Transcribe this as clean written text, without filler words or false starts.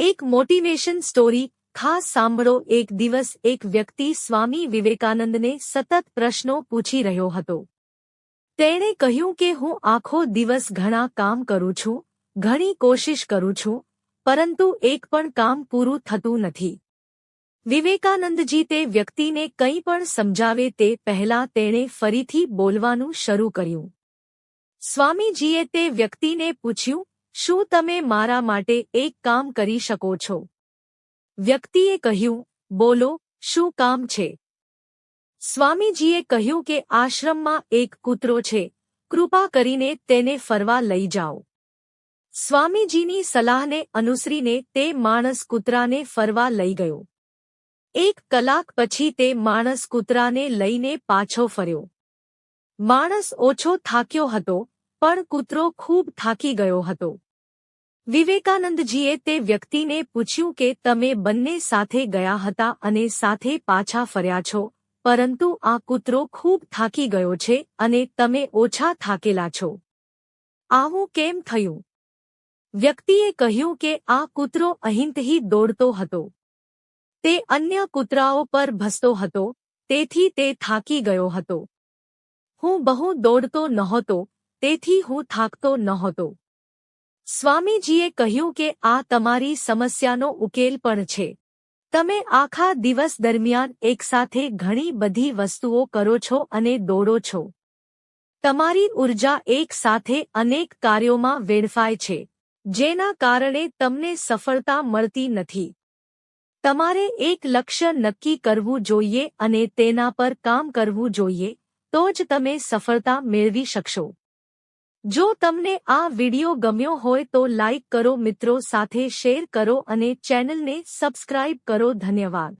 એક motivation story ખાસ સાંભળો। એક દિવસ એક વ્યક્તિ સ્વામી વિવેકાનંદને સતત પ્રશ્નો પૂછી રહ્યો હતો। તેણે કહ્યું કે હું આખો દિવસ ઘણા કામ કરું છું, ઘણી કોશિશ કરું છું, પરંતુ એક પણ કામ પૂરું થતું નથી। વિવેકાનંદજી તે વ્યક્તિને કંઈ પણ સમજાવે તે પહેલાં તેણે ફરીથી બોલવાનું શરૂ કર્યું। સ્વામીજીએ તે વ્યક્તિને પૂછ્યું, શું તમે મારા માટે એક કામ કરી શકો છો? વ્યક્તિએ કહ્યું, બોલો, શું કામ છે? સ્વામીજીએ કહ્યું કે આશ્રમમાં એક કૂતરો છે, કૃપા કરીને તેને ફરવા લઈ જાઓ। સ્વામીજીની સલાહને અનુસરીને તે માણસ કૂતરાને ફરવા લઈ ગયો। 1 કલાક પછી તે માણસ કૂતરાને લઈને પાછો ફર્યો। માણસ ઓછો થાક્યો હતો, પણ કૂતરો ખૂબ થાકી ગયો હતો। વિવેકાનંદજીએ તે વ્યક્તિને પૂછ્યું કે તમે બંને સાથે ગયા હતા અને સાથે પાછા ફર્યા છો, પરંતુ આ કૂતરો ખૂબ થાકી ગયો છે અને તમે ઓછા થાકેલા છો। આવું કેમ થયું? વ્યક્તિએ કહ્યું કે આ કૂતરો અહીંથી દોડતો હતો। તે અન્ય કૂતરાઓ પર ભસતો હતો, તેથી તે થાકી ગયો હતો। હું બહુ દોડતો નહોતો, તેથી હું થાકતો નહોતો। સ્વામીજીએ કહ્યું કે આ તમારી સમસ્યાનો ઉકેલ પણ છે। તમે આખા દિવસ દરમિયાન એકસાથે ઘણી બધી વસ્તુઓ કરો છો અને દોડો છો। તમારી ઊર્જા એક સાથે અનેક કાર્યોમાં વેડફાય છે, જેના કારણે તમને સફળતા મળતી નથી। તમારે એક લક્ષ્ય નક્કી કરવું જોઈએ અને તેના પર કામ કરવું જોઈએ, તો જ તમે સફળતા મેળવી શકશો। જો તમને આ વિડિયો ગમ્યો હોય તો લાઇક કરો, મિત્રો સાથે શેર કરો અને ચેનલને સબસ્ક્રાઇબ કરો। ધન્યવાદ।